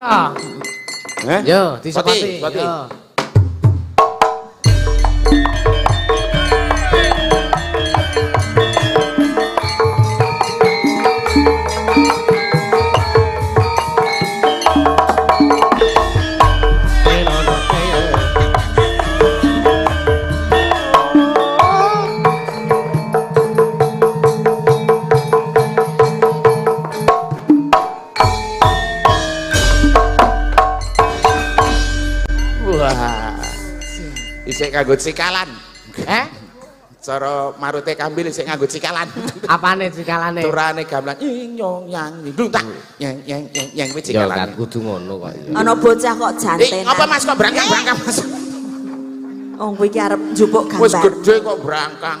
Yo, disepati. Yo. Isik nganggo cikalan. Cara marute kambil isik nganggo cikalan. Apane cikalane? Turane gamelan nyong yang gluntak. Yang kuwi cikalan. Ya kan kudu ngono kok. Ana bocah kok jantenan. Apa Mas kok brangkang-brangkang Mas? Oh, kowe iki arep njupuk gambar. Wis gedhe kok brangkang.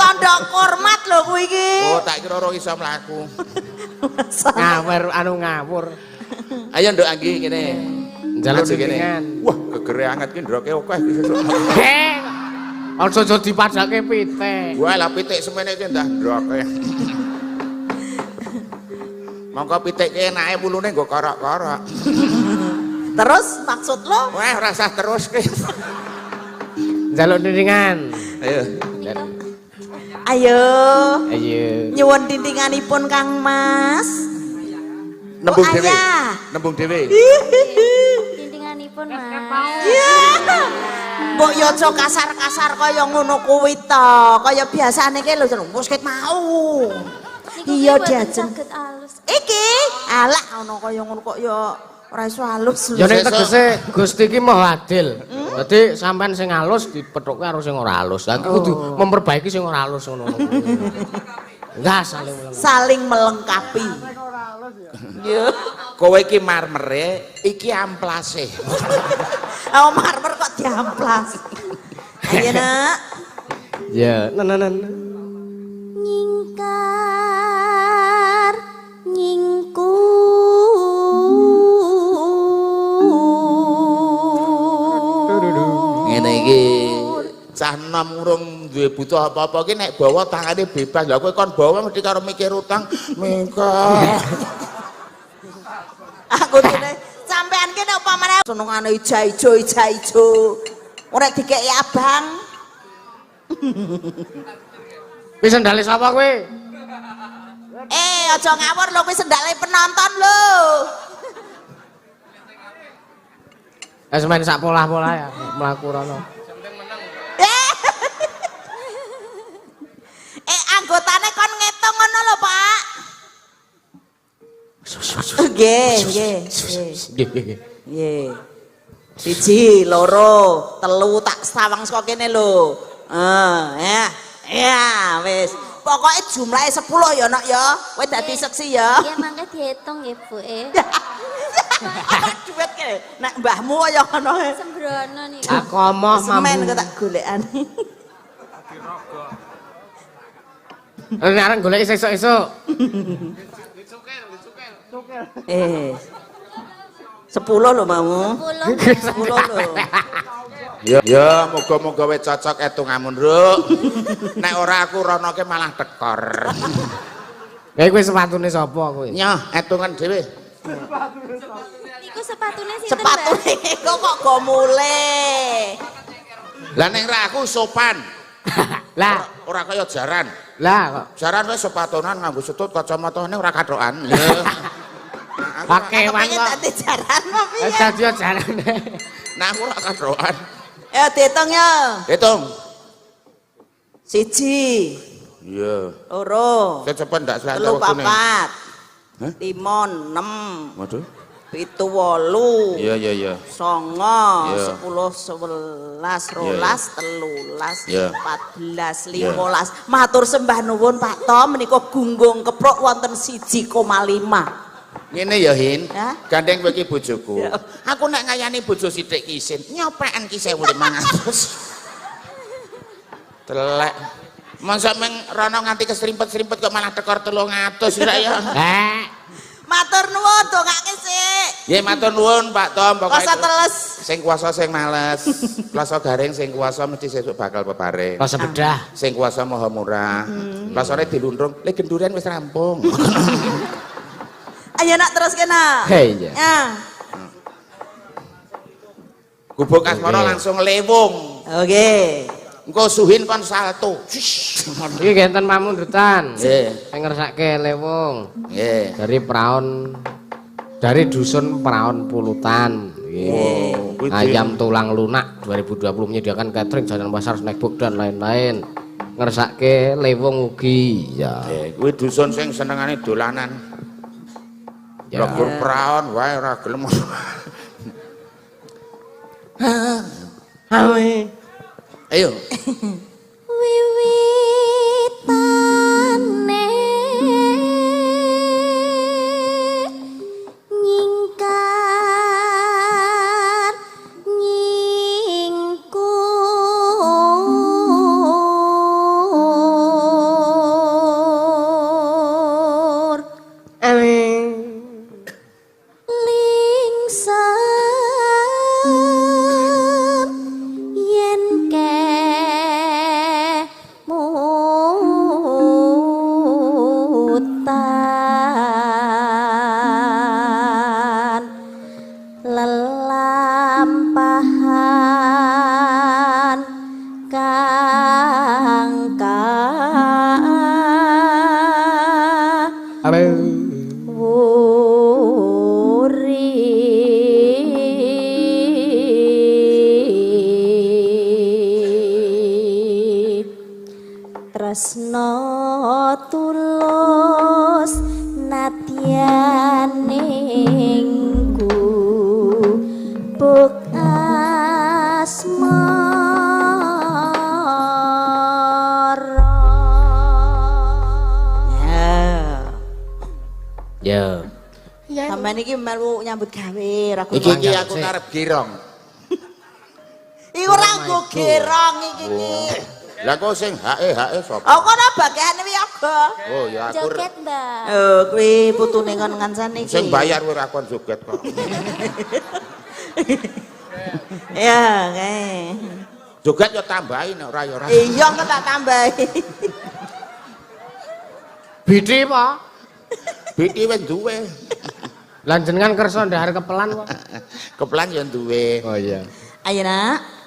Tandha hormat lho kowe iki. Oh, tak kira ora iso mlaku. Ngawur. Ayo nduk anggi kene. Njaluk bimbingan. Wah, gegere anget ki ndroke akeh iki sesuk. Aja dipadake pitik. Wah, lah pitik semene iki ndah ndroke. Monggo pitik ki enake wulune nggo korok-korok. Terus maksud lo? Wah, ora usah terus ki. Njaluk bimbingan. Ayo. Ayo. Ayo. Nyuwun tintinganipun Kang Mas. Nembung dhewe. Ayah. Nembung dhewe. Tintinganipun Mas. Iya. Mbok yo aja kasar-kasar kaya ngono kuwi to. Kaya biasane ki lho wis ket mau. Iya diajeng. Iki alah ana kaya ngono kok ya ora iso halus lho. Ya nek tegese Gusti iki maha adil. Dadi sampean sing halus dipethukke karo sing ora halus. Lah kudu memperbaiki sing ora halus ngono. Enggak saling melengkapi. Ya. Kowe iki marmere, iki amplase. Oh, marmer kok diamplas. Ayo nak. Ya, Nyingkar nyingku. Ngene iki cah nom urung duwe butuh apa-apa ki nek bawa tangane bebas. Lah kowe kon bawa mesti karo mikir utang. Mingkar. Aku dene sampean ki nek upamane senengane ijo-ijo. Ora dikeki abang. Wis sandale sapa kowe? Aja ngawur lho kuwi sendale penonton lho. Wis main sak polah-polah ya, mlaku rono. Anggotane kon ngitung ngono lho, Pak. Nggih. Nggih. 1, 2, 3 tak sawang saka kene lho. Ya, wis. Pokoke jumlahe 10 ya, Nok ya. Kowe dadi seksi ya. Ya mangke diitung nggih, Bu. Duit ke. Nek mbahmu kaya ngono. Sembrono niku. Aku omah semen kok tak golekane. Nek arep golek esuk-esuk. 10 lho mau. 10 lho. Ya, moga-moga wis cocok etungamu, Nduk. Nek ora aku ronoke malah tekor. Kae kowe sepatune sapa kowe? Nyoh, etungan dhewe. Niku sepatune sinten, Mbak? Sepatune kok gomule. Lah nek ra aku sopan. Lah, ora kaya jaran. lah kok Jaran wis sepatonan nganggo setut kacamatane ora kathokan. pakai wan Pengen kok. dadi jaran apa piye? Dadi jarane. Nah, aku ora kathokan. Ya diitung ya. Hitung. 1, Iya. 2, Cepet ndak 3, selante wektune. 4, 5, 6, Waduh. 7, 8, Iya. 9, Iya. 10, 11, 12, 13, Iya. 14, 15. Matur sembah nuwun Pak Tom menika gunggung keprok wonten 1,5. Ngene ya, Hin. Ya? Gandeng kowe iki bojoku. Ya. Aku nek ngayani bojo sithik ki isin, nyopreken ki 1.500. Telek. Masa meng rono nganti keserimpet-serimpet kok malah tekor 300 ora ya. Matur nuwun dongake sik. Nggih matur nuwun Pak Tom, pokoke Kuasa teles. sing kuasa sing males. Kuasa garing sing kuasa mesti sesuk bakal peparing. Kuasa bedah. Sing kuasa maha murah. Kuasane dilundrung, le gendurian wis rampung. Ayo nak terus kena. Iya. Ya. Gubuk asmara langsung lewung. Oke. Engko suhin kon salto. Iki genten pamundutan. Nggih. Sing ngersake lewung. Nggih. Dari dusun Praon Pulutan. Nggih. Ayam tulang lunak 2020 menyediakan catering, jajanan pasar, snackbook dan lain-lain. Ngersake lewung ugi. Ya. Kuwi dusun sing senengane dolanan. Ya. Legur praon wae ora gelem. Ayo. Wiwitane nyingkar nyingkur lingser yen kemutan lelampahan kang wuri tresno tulus nadyaningku buk asmara. Ya. Sampeyan iki melu nyambut gawe ra Iki aku arep girong. Iku ora nggo gerong iki. Lah kok sing hae sapa? Oh kono bagane wiyaga. Oh ya aku joget mbak Oh kuwi putune kon ngancane iki. sing bayar kowe ra kon joget kok. Ya, kae. Joget yo tambahin ora yo ora. Iya kok tak tambahi. Bidi apa? Biti wis duwe. Lan jenengan kersa ndahar kepelan kok. Kepelan yo duwe. Oh iya. Ayo nak.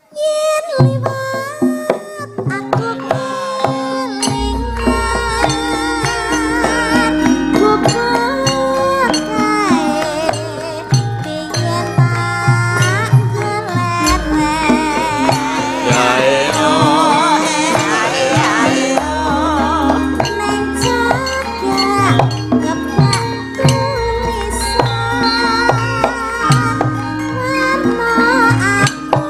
yen liwat aku kelingan bubuk kae pengen tak geleret neng jaga ngeplak tulisan warna aku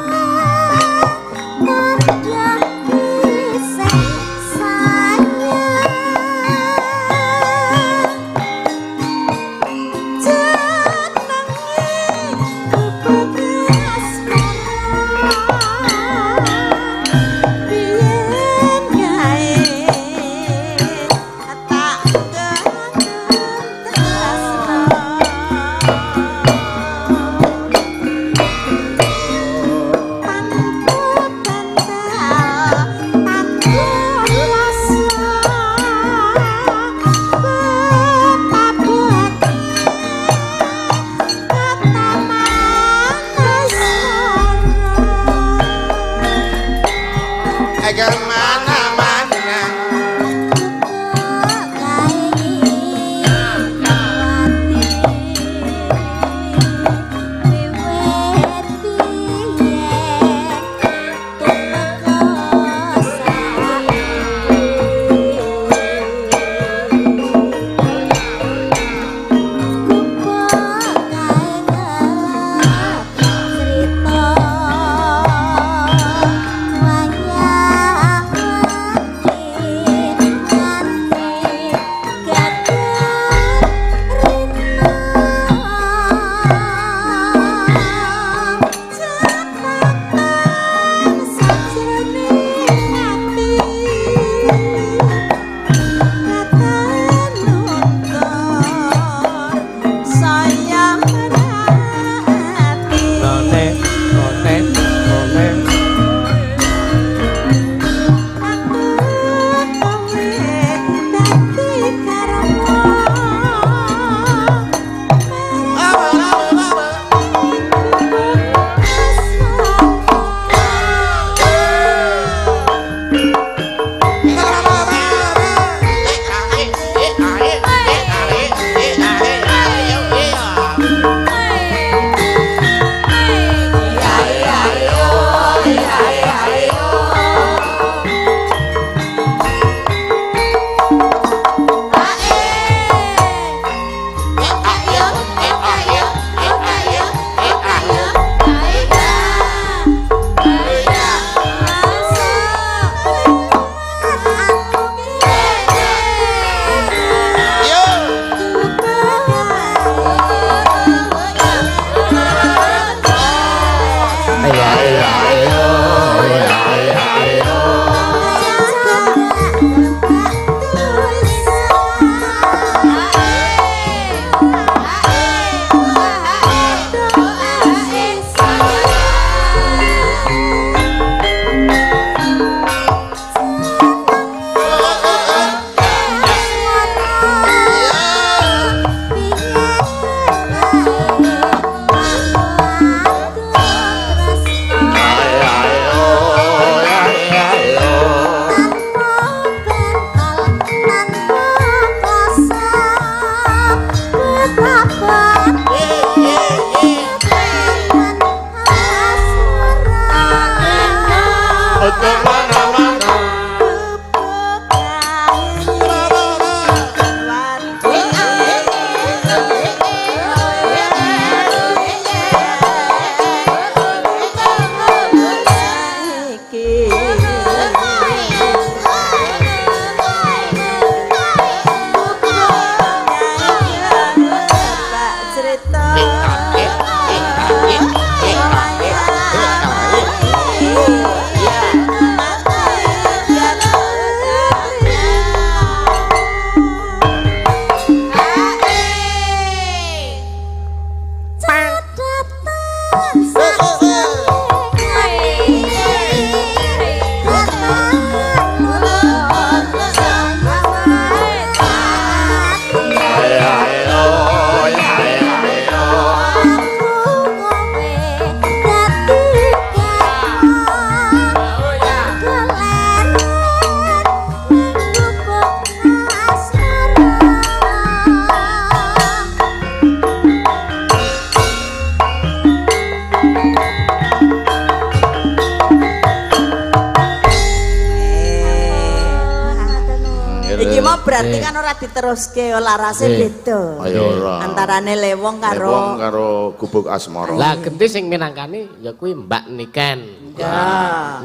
Iki mau berarti kan ora diteruske larase beda. Ayo ora. Antarane Lewong Lewong karo karo Gubuk Asmara. Lah genti sing minangkani ya kuwi Mbak Niken. ya.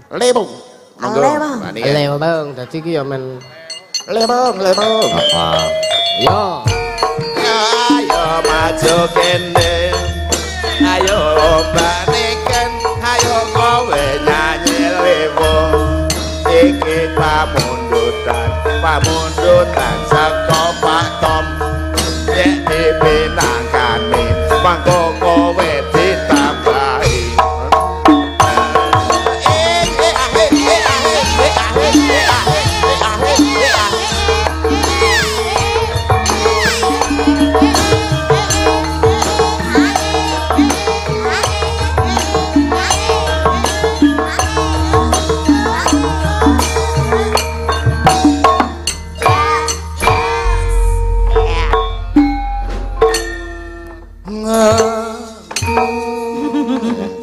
Lewong. Monggo. Lewong. Mbak Niken. Lewong dadi ki ya men Lewong. apa? Yo. Ayo maju kene. Ayo Mbak Niken, ayo kowe nyanyi Lewong. Iki pamundutan saka Pak Tom. Nek dipinangkani mangko kowe ditambahi.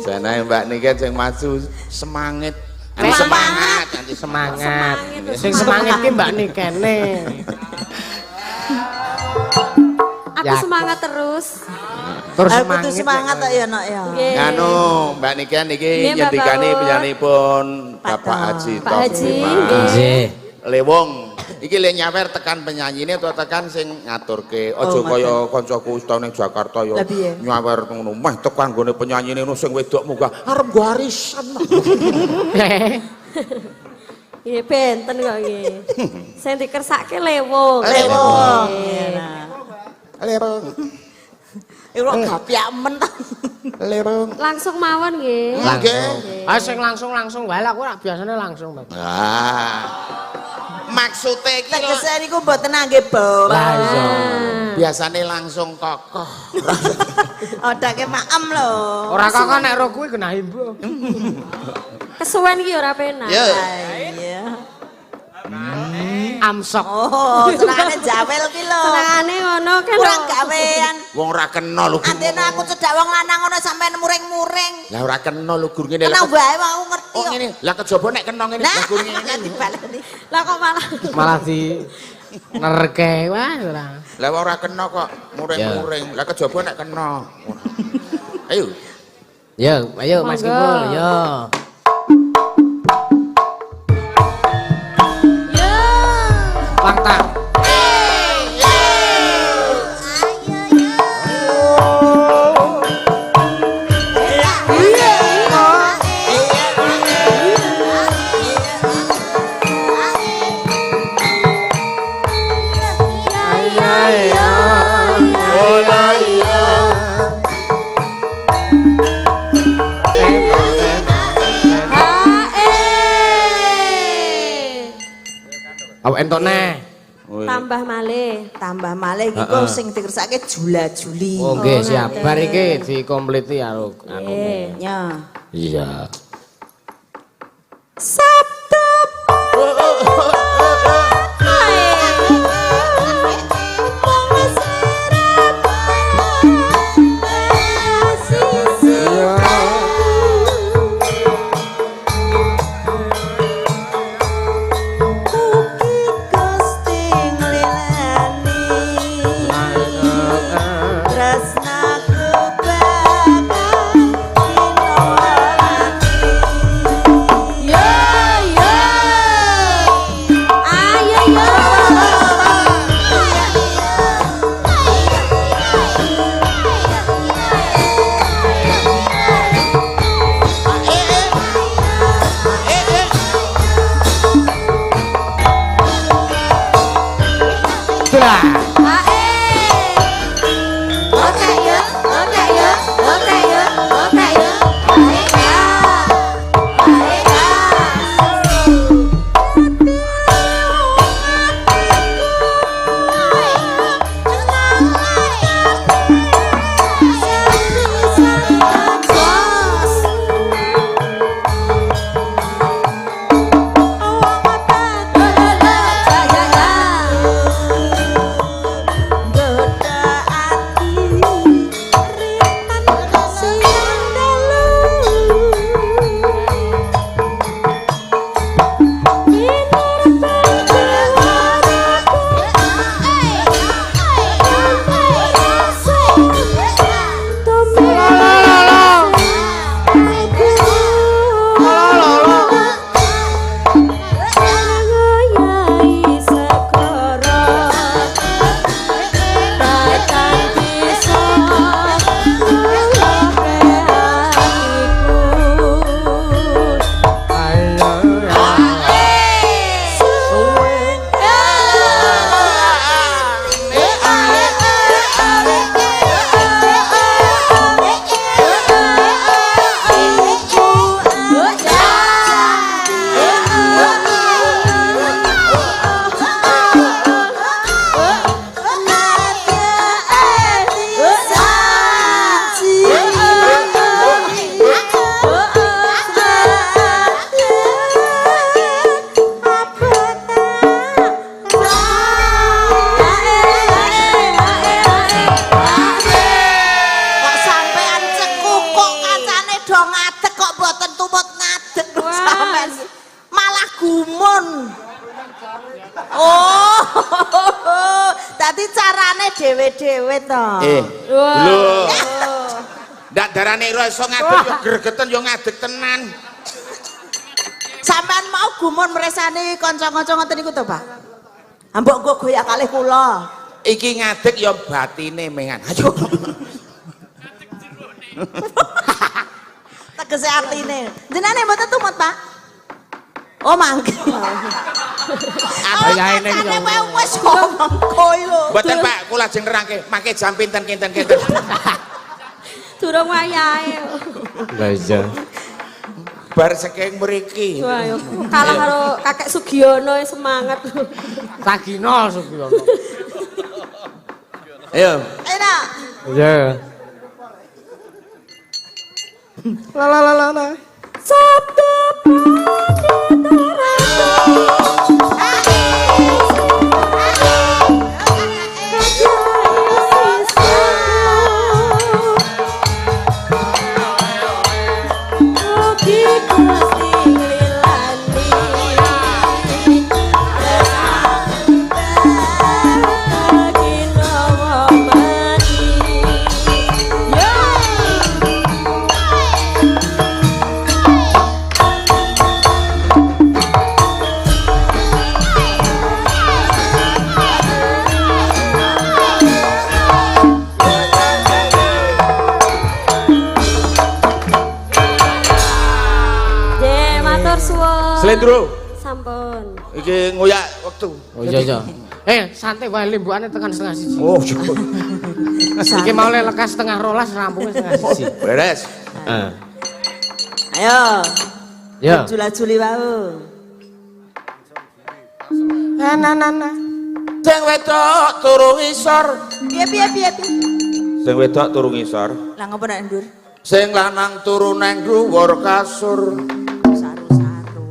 Jane Mbak Niken sing maju semangat. Semangat, nanti Semangat. Sing semangat ki Mbak Nikene. Aku Ya. semangat terus. Terus Aku tuh semangat kok ya nak ya. Nggih. Anu Mbak Niken iki Nggih, Mbak nyendikane Baul. penyanipun Pak Bapak Haji Pak Haji, nggih. Nggih. Lewong. Iki le nyawer tekan penyanyine atau tekan sing ngaturke. Aja kaya kancaku ustah ning Jakarta ya. Lah piye? Nyawer ngono meh tekan gone penyanyine ngono sing wedok munggah arep nggo arisan. Nggih benten kok nggih. Sing dikersake Lewong. Lewong. Nggih. Lewong. Iku gapiak men ta. Lewong. Langsung mawon nggih. Nggih. Ah sing langsung wae lah aku ora biasane langsung, Mbak. Maksude iki lho, Tegese niku mboten nangge bawa. Lah iya. biasane langsung kokoh. Odake maem lho. Ora kok nek ro kuwi kena himbo. Kesuwen iki ora penak. Ya. Iya. Amsok. Oh, senengane jawel ki lho. Senengane ngono kan. Kurang gawean. Wong ora kena lho. Antene aku cedak wong lanang ngono sampean muring-muring. Lah ora kena lho gur ngene. Kena wae aku ngerti Oh kok. ngene. Lah kejaba nek kena ngene. Nah, Lah gur ngene. dibaleni. Lah kok malah Malah di nerke wae ora. Lah ora kena kok muring-muring. Lah kejaba nek kena. Ayo. Yo, ayo Mas Monggo. Kipul, yo. Fakta. Awak entuk neh. tambah malih. Tambah malih iki kok sing dikersake jula-juli. Oh nggih, siap. Bar iki dikompleti karo anu. Nggih. Ya. Iya. Sabtu dhewe-dhewe to. Wah. Lho. Ndak darane ora iso ngadeg yo gregeten yo ngadeg tenan. Sampean mau gumun mresani kanca-kanca ngoten niku to, Pak? Mbok nggo goyak kalih kula. Iki ngadeg yo batine mengan. Ayo. Tegese atine. Jenenge mboten tumut, Pak? Oh, mangke. Ayahe ning yo. Kowe wis ngomong kowe lho. Mboten Pak, kula jeng nerangke, make jam pinten. Durung wayahe. Lah iya. Bar saking mriki. Wah, yo kalah karo Kakek Sugiono semangat. Tagino Sugiono. Ayo. Enak. Iya. La. Sabda Slendro. Sampun. Iki ngoyak wektu. Oh iya. Santai wae limbukane tekan setengah 1. Oh, Iki mau lekas setengah 12 rampungnya setengah 1. beres. Ayo. Ya. Jula-juli wau. Nana. Sing wedok turu ngisor. Piye? Sing wedok turu ngisor. Lah ngopo nek ndur? Sing lanang turu nang dhuwur kasur. Saru-saru.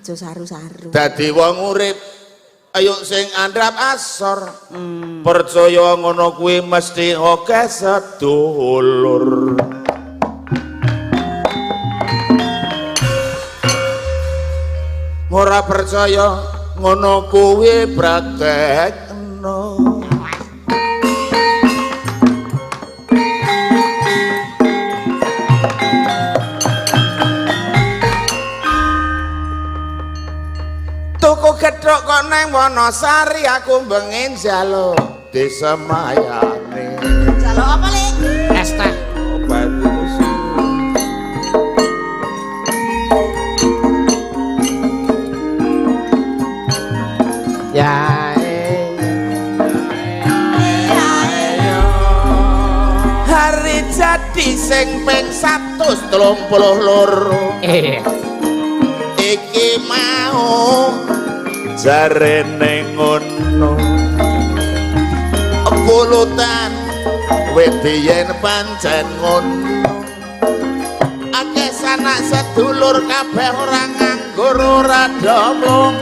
Aja saru-saru. Dadi wong urip ayo sing andhap asor. Percaya ngono kuwi mesti akeh sedulur. Ora percaya ngono kuwi praktekno. Tuku gethuk kok nang Wonosari aku bengi njaluk disemayane. Jaluk apa, Lik? Es teh. Obat Ya. hari jadi sing ping 132 iki mau jarene ngono pulutan wediyen pancen ngono akeh sanak sedulur kabeh ora nganggur ora domong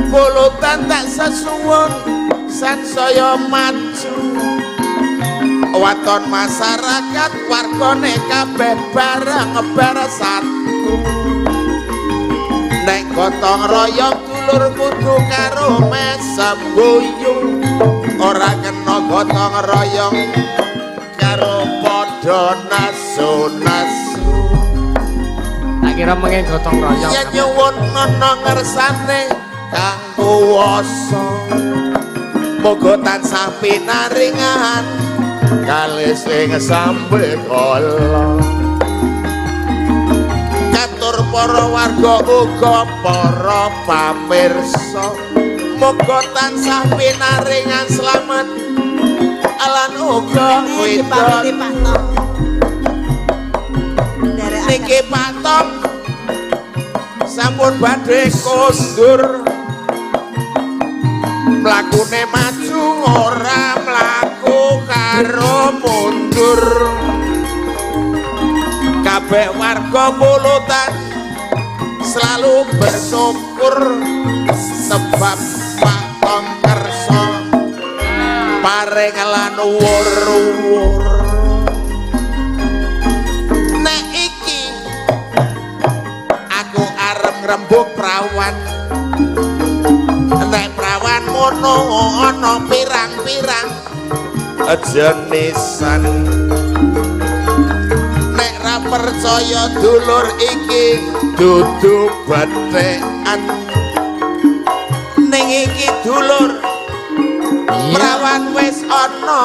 pulutan tak sesuwun sansaya maju waton masyarakat wargane kabeh bareng bersatu nek gotong royong dulur kudu karo mesem guyu ora kena gotong royong karo padha nasu-nasu tak kira mengen gotong royong yen nyuwun ana ngersane kang kuwasa moga tansah pinaringan kalih sing sampe kala katur para warga uga para pamirsa moga tansah pinaringan slamet lan uga widodari niki patok sampun badhe kondur mlakune maju ora mlaku karo mundur kabeh warga Pulutan selalu bersyukur sebab Pak Tom kersa paring lan wuwur nek iki aku arep ngrembug prawan ngono ana pirang-pirang jenisan nek ra percaya dulur iki dudu bathekan ning iki dulur prawan wis ana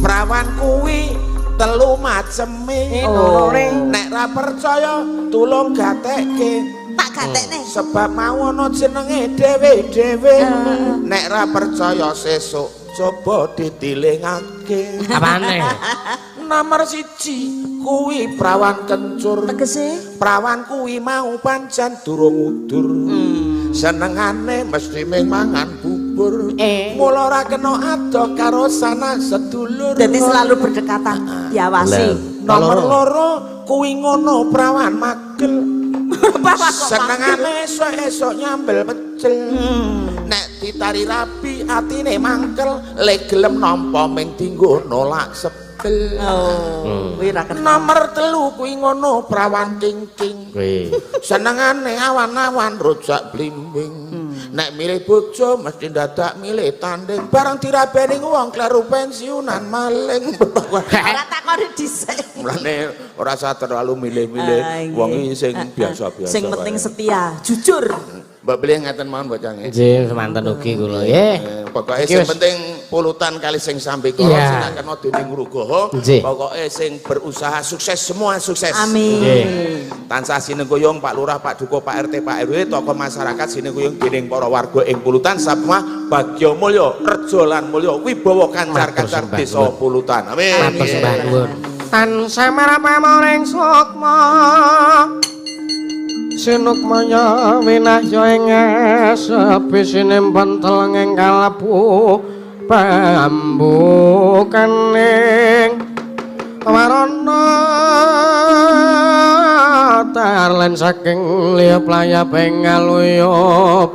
prawan kuwi telu maceme nek ra percaya tulung gatekke tak gatekne sebab mau ana jenenge dhewe-dhewe nek ra percaya sesuk coba ditilingake apane nomor 1 kuwi prawan kencur tegese prawan kuwi mau pancen durung udur senengane mesti mangan bubur mula ora kena adoh karo sanak sedulur jadi selalu berdekatan diawasi nomor 2 kuwi ngono prawan magel senengane esuk-esuk nyambel pecel nek ditari rabi atine mangkel le gelem nampa ming dinggo nolak sebel kuwi ra nomor 3 kuwi ngono prawan tingking senengane awan-awan rujak blimbing nek milih bojo mesti dadak milih tanding barang dirabeni wong kleru pensiunan maling ora takoni dhisik mulane ora usah terlalu milih-milih wong iki sing biasa-biasa sing penting setia jujur mbak beli ngaten mawon bocah nggih nggih semanten ugi kula nggih pokoke sing penting pulutan kali sing sampe kala sing kena dening Ngrugoho pokoke sing berusaha sukses semua sukses amin tansah sinengkuyung Pak Lurah Pak Duko Pak RT Pak RW tokoh masyarakat sinengkuyung dening para warga ing Pulutan semua bagya mulya reja lan mulya wibawa kancar-kancar desa Pulutan amin matur sembah nuwun tansah marang sukma sinukmaya winahya ing sepi sinemban teleng ing kalebu bambu kening warana tarlen saking liya playap ing aluyup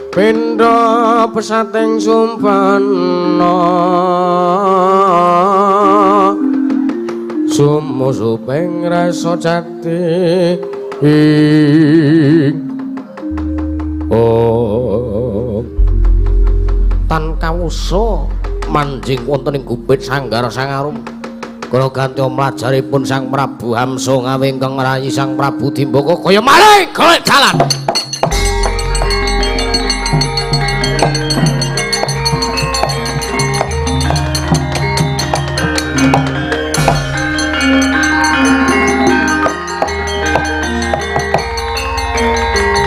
pindha pesating sumpana sumusuping rasa jati tan kawusa manjing wonten ing gumbit sanggar sangarum kula ganti mlajaripun Sang Prabu Hamsa ngawe ingkang ngrayi Sang Prabu Dimbaka kaya maling golek dalan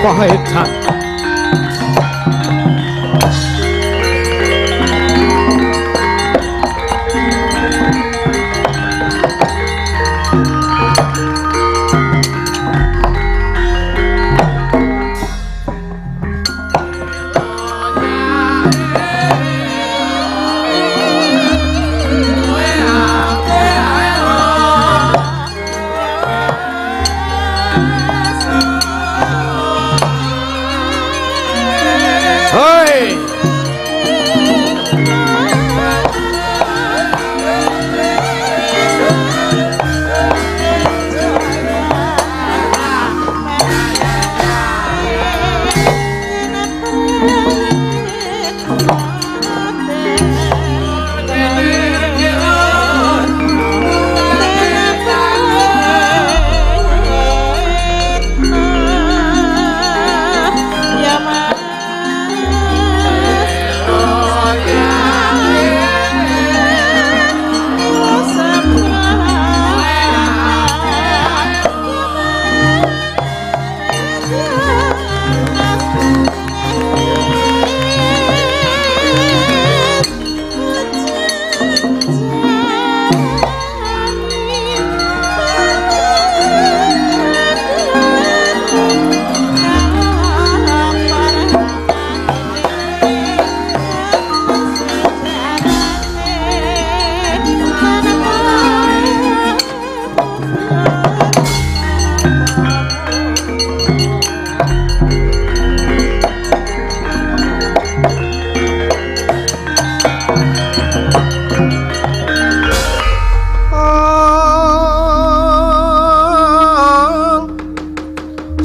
Pahetan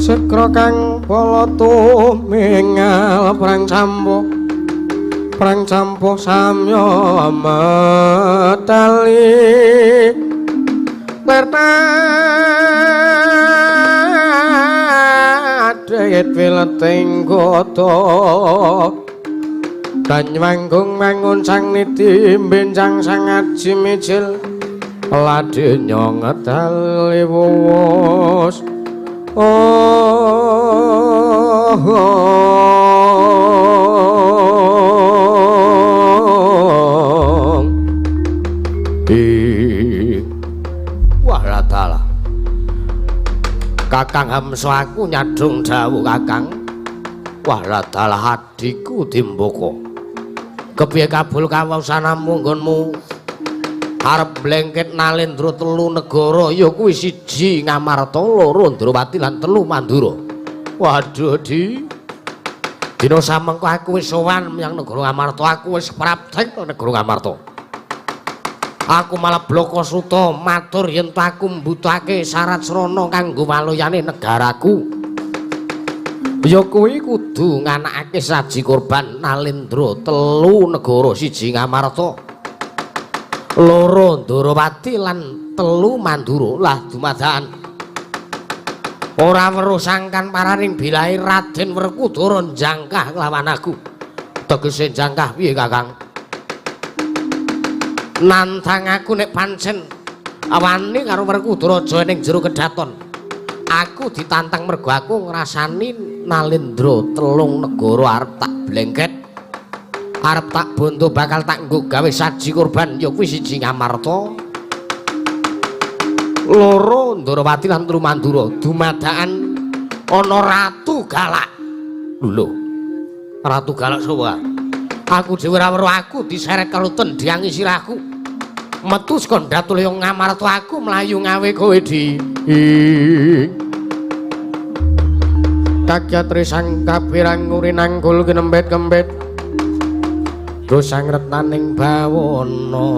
sekra kang bala tumingal prang campuh samya metali lerta dayet wileting goto Banyuwanggung mangun sang niti benjang sang aji mijil ladenya ngedali wuwus wah latala Kakang Hamso aku nyadung dawuh Kakang wah latala adiku Dimbaka kepiye kabul kawasanamu nggonmu arep blengket Nalendra 3 negara ya kuwi 1 Ngamarta 2 Ndrawati lan 3 Mandura waduh di dina samengko aku wis sowan menyang negara Ngamarta aku wis praptek negara Ngamarta aku malah Blakasuta matur yen aku mbutuhake syarat srana kanggo waluyane negaraku ya kuwi kudu nganakake saji korban Nalendra 3 negara 1 Ngamarta 2 Ndrawati lan 3 Mandura lah dumadakan ora weruh sangkan paraning bilahe Raden Werkudara njangkah lawan aku tegese njangkah piye Kakang nantang aku nek pancen awani karo Werkudara aja ning jero kedaton aku ditantang mergo aku ngrasani Nalendra 3 negara arep tak blengket arep tak bondo bakal tak nggo gawe saji korban ya kuwi 1 Ngamarta 2 Ndrawati lan 3 Mandura dumadakan ana Ratu Galak lho Ratu Galak sapa aku dhewe ora weruh aku diseret karo tendhiangi sirahku metu saka Datulya Ngamarta aku mlayu ngawe kowe di Kakyatri sang kapirang ngurinanggul kinembet-kembet dosang retaning bawana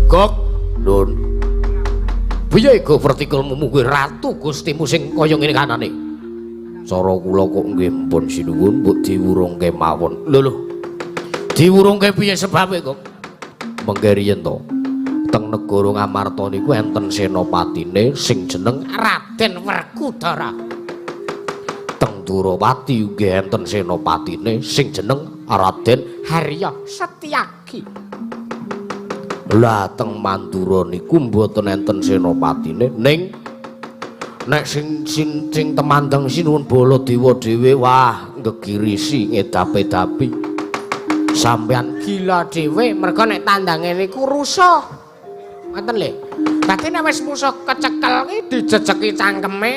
Gok Nun piye go vertikalmu kuwi ratu gustimu sing kaya ngene kanane cara kula kok nggih mpun sinuwun mbok diwurungke mawon lho diwurungke piye sebabe kok mengke riyen to teng negara Ngamarta niku enten senopatine sing jeneng Raden Werkudara teng Ndrawati nggih enten senopatine sing jeneng Raden Harya Setyaki lah teng Mandura niku mboten enten senopatine ning nek sing temandang sinuwun Baladewa dhewe wah ngegirisi ngedapi-dapi sampean gila dhewe mergo nek tandange niku rusuh ngoten lho dadi nek wis musuh kecekel ki dijejeki cangkeme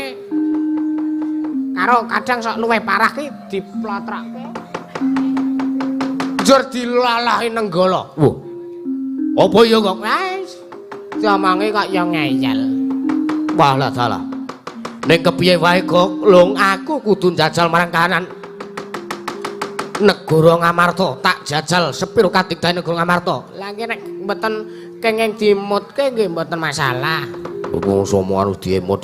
karo kadang sok luwih parah ki diplotrake njur dilalahi nenggala wah apa ya kok wis diomongi kok ya ngeyel wah lah salah ning kepiye wae kok lho aku kudu njajal marang kahanan negara Ngamarta tak jajal sepiro kadigdahe negara Ngamarta lha nek mboten kenging dimutke nggih mboten masalah wong semua harus diemut